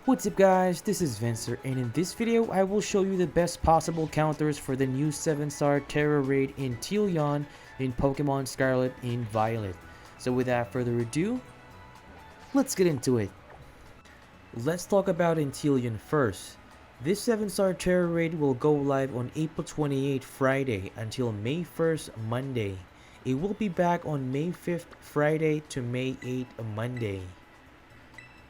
What's up guys, this is Vincener, and in this video I will show you the best possible counters for the new 7-star TERA raid INTELEON in Pokemon Scarlet and Violet. So without further ado, let's get into it. Let's talk about INTELEON first. This 7-star TERA raid will go live on April 28th Friday until May 1st Monday. It will be back on May 5th Friday to May 8th Monday.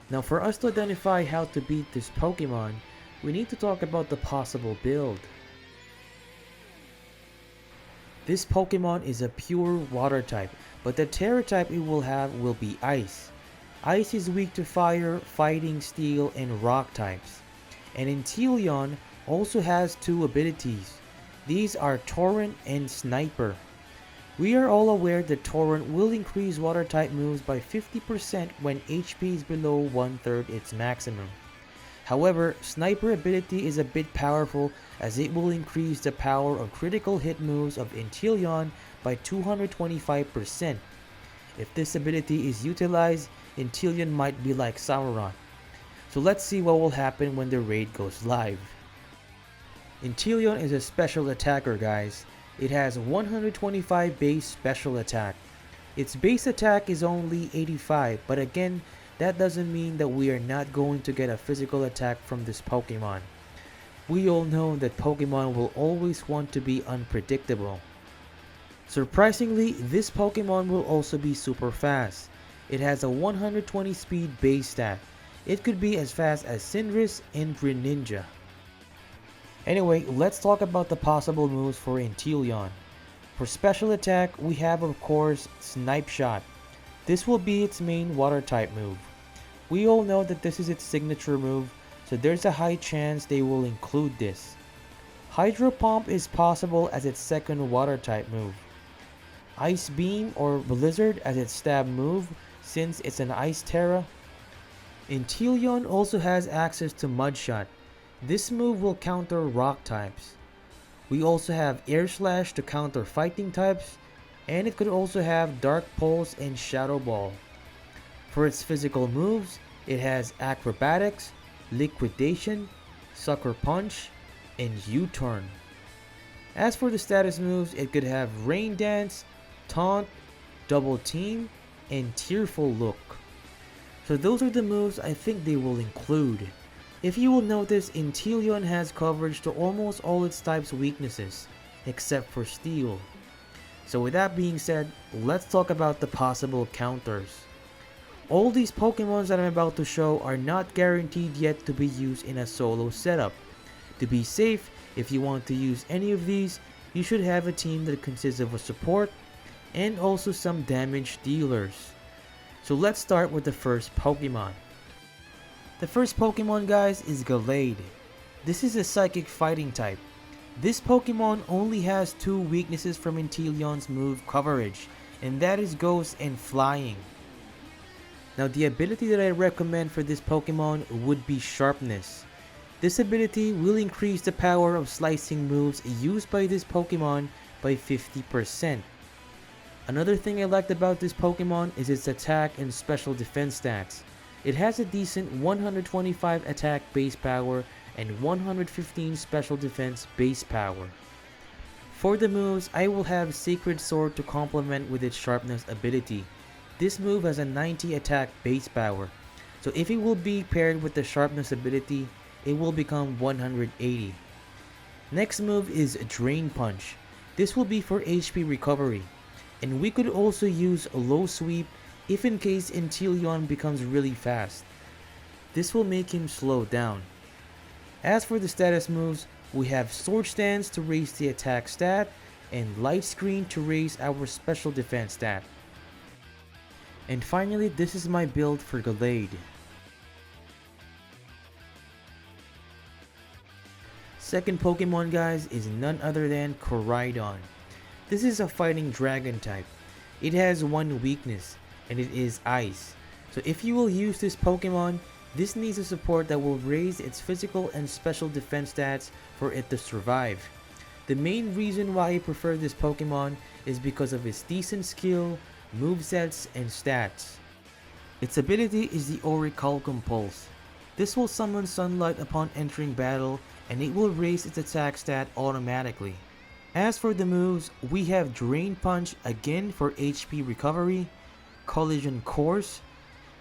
Now for us to identify how to beat this Pokemon, we need to talk about the possible build. This Pokemon is a pure water type, but the Terra type it will have will be Ice. Ice is weak to fire, fighting, steel, and rock types. And INTELEON also has two abilities. These are Torrent and Sniper. We are all aware that Torrent will increase water type moves by 50% when HP is below 1/3 its maximum. However, Sniper ability is a bit powerful as it will increase the power of critical hit moves of INTELEON by 225%. If this ability is utilized, INTELEON might be like Sauron. So let's see what will happen when the raid goes live. INTELEON is a special attacker, guys. It has 125 base special attack. Its base attack is only 85, but again, that doesn't mean that we are not going to get a physical attack from this Pokemon. We all know that Pokemon will always want to be unpredictable. Surprisingly, this Pokemon will also be super fast. It has a 120 speed base stat. It could be as fast as Cinderace and Greninja. Anyway, let's talk about the possible moves for INTELEON. For special attack, we have of course Snipe Shot. This will be its main water type move. We all know that this is its signature move, so there's a high chance they will include this. Hydro Pump is possible as its second water type move. Ice Beam or Blizzard as its stab move since it's an Ice Terra. INTELEON also has access to Mud Shot. This move will counter rock types. We also have Air Slash to counter fighting types, and it could also have Dark Pulse and Shadow Ball. For its physical moves, it has Acrobatics, Liquidation, Sucker Punch, and U-Turn. As for the status moves, it could have Rain Dance, Taunt, Double Team, and Tearful Look. So those are the moves I think they will include. If you will notice, INTELEON has coverage to almost all its types' weaknesses, except for Steel. So with that being said, let's talk about the possible counters. All these Pokemons that I'm about to show are not guaranteed yet to be used in a solo setup. To be safe, if you want to use any of these, you should have a team that consists of a support and also some damage dealers. So let's start with the first Pokemon. The first Pokemon, guys, is Gallade. This is a psychic fighting type. This Pokemon only has two weaknesses from INTELEON's move coverage, and that is Ghost and Flying. Now the ability that I recommend for this Pokemon would be Sharpness. This ability will increase the power of slicing moves used by this Pokemon by 50%. Another thing I liked about this Pokemon is its attack and special defense stats. It has a decent 125 attack base power and 115 special defense base power. For the moves, I will have Sacred Sword to complement with its Sharpness ability. This move has a 90 attack base power, so if it will be paired with the Sharpness ability, it will become 180. Next move is Drain Punch. This will be for HP recovery, and we could also use a Low Sweep if in case INTELEON becomes really fast. This will make him slow down. As for the status moves, we have Sword Stance to raise the attack stat and Light Screen to raise our special defense stat. And finally, this is my build for Gallade. Second Pokemon, guys, is none other than Koraidon. This is a fighting dragon type. It has one weakness, and it is Ice. So if you will use this Pokemon, this needs a support that will raise its physical and special defense stats for it to survive. The main reason why I prefer this Pokemon is because of its decent skill, movesets, and stats. Its ability is the Orichalcum Pulse. This will summon Sunlight upon entering battle, and it will raise its attack stat automatically. As for the moves, we have Drain Punch again for HP recovery, Collision Course.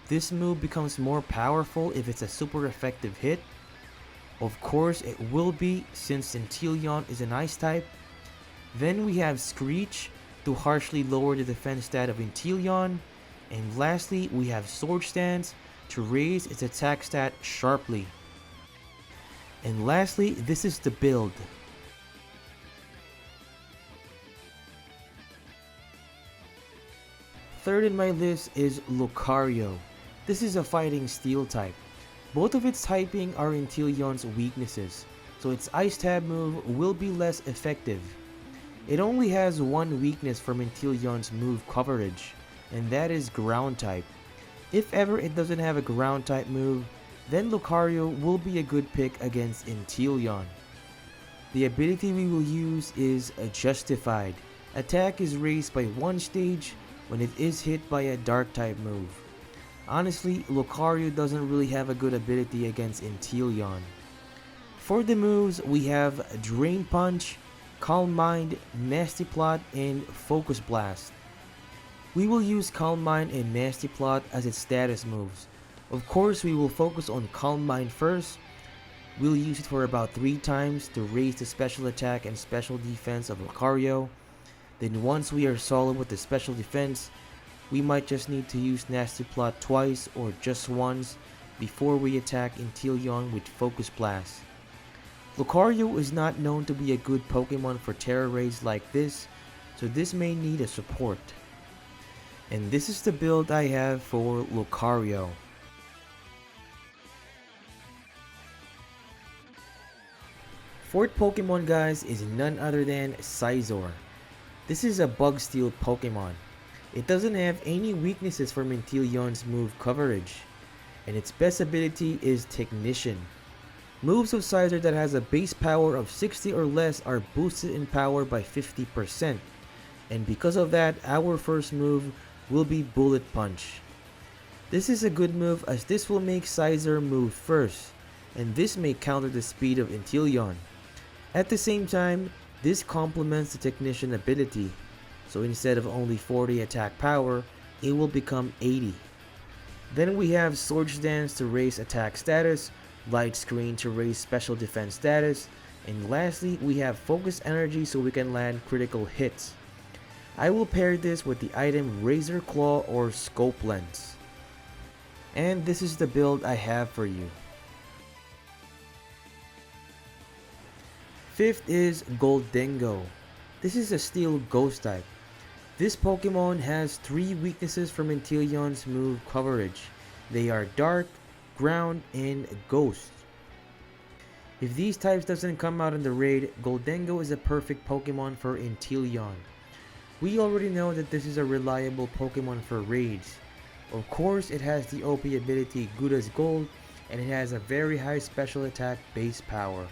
This move becomes more powerful if it's a super effective hit. Of course it will be, since INTELEON is an ice type. Then we have Screech to harshly lower the defense stat of INTELEON. And lastly, we have Sword Stance to raise its attack stat sharply. And lastly, this is the build. Third in my list is Lucario. This is a fighting steel type. Both of its typing are INTELEON's weaknesses, so its ice tab move will be less effective. It only has one weakness from INTELEON's move coverage, and that is ground type. If ever it doesn't have a ground type move, then Lucario will be a good pick against INTELEON. The ability we will use is Justified. Attack is raised by 1 stage when it is hit by a dark type move. Honestly, Lucario doesn't really have a good ability against INTELEON. For the moves, we have Drain Punch, Calm Mind, Nasty Plot, and Focus Blast. We will use Calm Mind and Nasty Plot as its status moves. Of course, we will focus on Calm Mind first. We'll use it for about 3 times to raise the special attack and special defense of Lucario. Then once we are solid with the special defense, we might just need to use Nasty Plot twice or just once before we attack INTELEON with Focus Blast. Lucario is not known to be a good Pokemon for Terra raids like this, so this may need a support. And this is the build I have for Lucario. Fourth Pokemon, guys, is none other than Scizor. This is a Bug Steel Pokemon. It doesn't have any weaknesses from INTELEON's move coverage, and its best ability is Technician. Moves of Scizor that has a base power of 60 or less are boosted in power by 50%, and because of that, our first move will be Bullet Punch. This is a good move as this will make Scizor move first, and this may counter the speed of INTELEON. At the same time, this complements the Technician ability, so instead of only 40 attack power, it will become 80. Then we have Sword Dance to raise attack status, Light Screen to raise special defense status, and lastly we have Focus Energy so we can land critical hits. I will pair this with the item Razor Claw or Scope Lens. And this is the build I have for you. Fifth is Goldengo. This is a Steel Ghost type. This Pokemon has 3 weaknesses from INTELEON's move coverage. They are Dark, Ground, and Ghost. If these types doesn't come out in the raid, Goldengo is a perfect Pokemon for INTELEON. We already know that this is a reliable Pokemon for raids. Of course, it has the OP ability Good as Gold, and it has a very high special attack base power.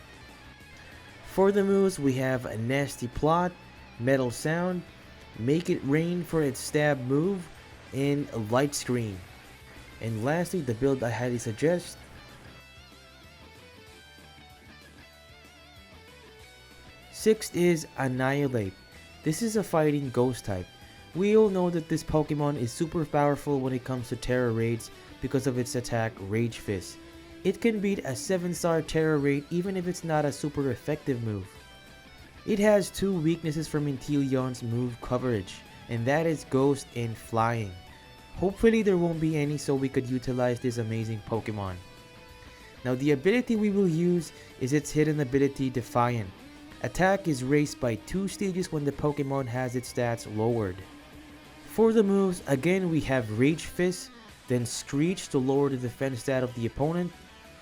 For the moves, we have a Nasty Plot, Metal Sound, Make It Rain for its stab move, and a Light Screen. And lastly, the build I highly suggest. Sixth is Annihilate. This is a fighting ghost type. We all know that this Pokemon is super powerful when it comes to Terra raids because of its attack Rage Fist. It can beat a 7-star Terra raid even if it's not a super effective move. It has 2 weaknesses from INTELEON's move coverage, and that is Ghost and Flying. Hopefully there won't be any so we could utilize this amazing Pokemon. Now the ability we will use is its hidden ability Defiant. Attack is raised by 2 stages when the Pokemon has its stats lowered. For the moves, again we have Rage Fist, then Screech to lower the defense stat of the opponent,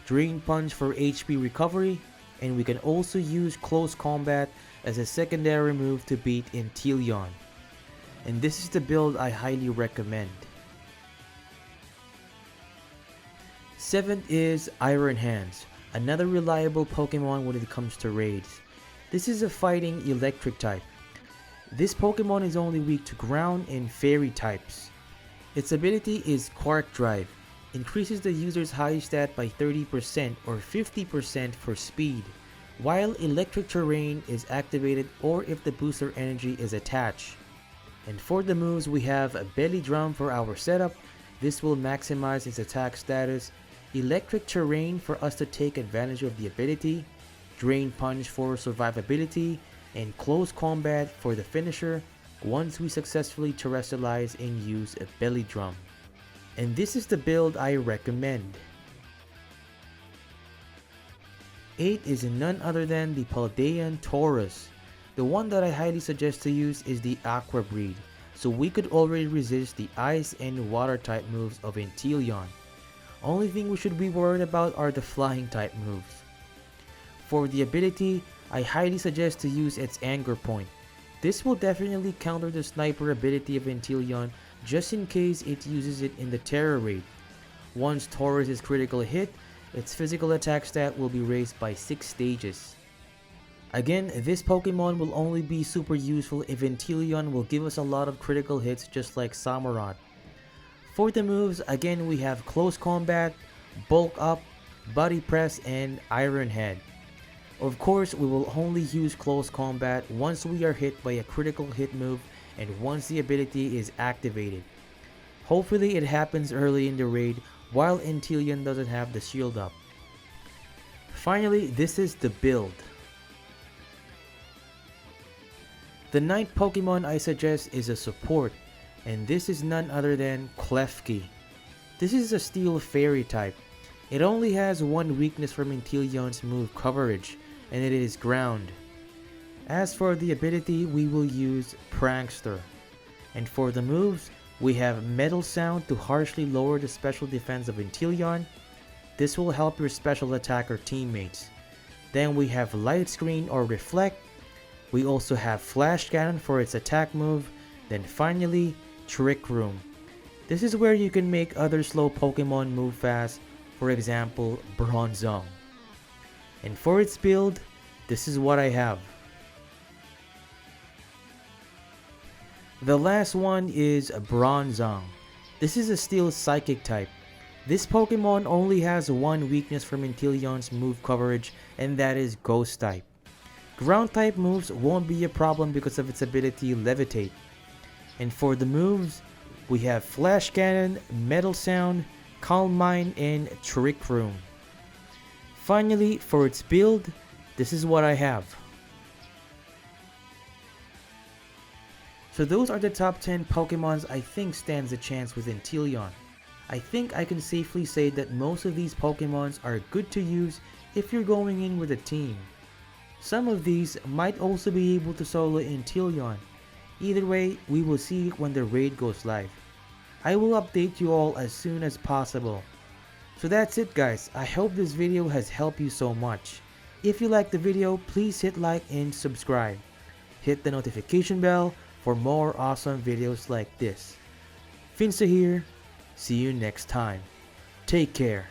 Drain Punch for HP recovery, and we can also use Close Combat as a secondary move to beat INTELEON. And this is the build I highly recommend. 7th is Iron Hands, another reliable Pokemon when it comes to raids. This is a fighting electric type. This Pokemon is only weak to ground and fairy types. Its ability is Quark Drive. increases the user's high stat by 30% or 50% for speed, while Electric Terrain is activated or if the booster energy is attached. And for the moves, we have a Belly Drum for our setup. This will maximize its attack status. Electric Terrain for us to take advantage of the ability. Drain Punch for survivability. And Close Combat for the finisher once we successfully terrestrialize and use a Belly Drum. And this is the build I recommend. 8 is none other than the Paldean Taurus. The one that I highly suggest to use is the Aqua breed, so we could already resist the ice and water type moves of INTELEON. Only thing we should be worried about are the flying type moves. For the ability, I highly suggest to use its Anger Point. This will definitely counter the sniper ability of INTELEON just in case it uses it in the TERA raid. Once Taurus is critical hit, its physical attack stat will be raised by 6 stages. Again, this Pokemon will only be super useful if INTELEON will give us a lot of critical hits just like Samurott. For the moves, again we have Close Combat, Bulk Up, Body Press, and Iron Head. Of course, we will only use Close Combat once we are hit by a critical hit move and once the ability is activated. Hopefully it happens early in the raid while INTELEON doesn't have the shield up. Finally, this is the build. The 9th Pokemon I suggest is a support, and this is none other than Klefki. This is a Steel Fairy type. It only has one weakness from INTELEON's move coverage, and it is Ground. As for the ability, we will use Prankster. And for the moves, we have Metal Sound to harshly lower the special defense of INTELEON. This will help your special attacker teammates. Then we have Light Screen or Reflect. We also have Flash Cannon for its attack move. Then finally, Trick Room. This is where you can make other slow Pokemon move fast, for example, Bronzong. And for its build, this is what I have. The last one is Bronzong. This is a Steel Psychic type. This Pokemon only has one weakness from INTELEON's move coverage, and that is Ghost type. Ground type moves won't be a problem because of its ability Levitate. And for the moves, we have Flash Cannon, Metal Sound, Calm Mind, and Trick Room. Finally, for its build, this is what I have. So those are the top 10 Pokemons I think stands a chance with INTELEON. I think I can safely say that most of these Pokemons are good to use if you're going in with a team. Some of these might also be able to solo INTELEON. Either way, we will see when the raid goes live. I will update you all as soon as possible. So that's it guys, I hope this video has helped you so much. If you liked the video, please hit like and subscribe. Hit the notification bell for more awesome videos like this. Vincener here, see you next time. Take care.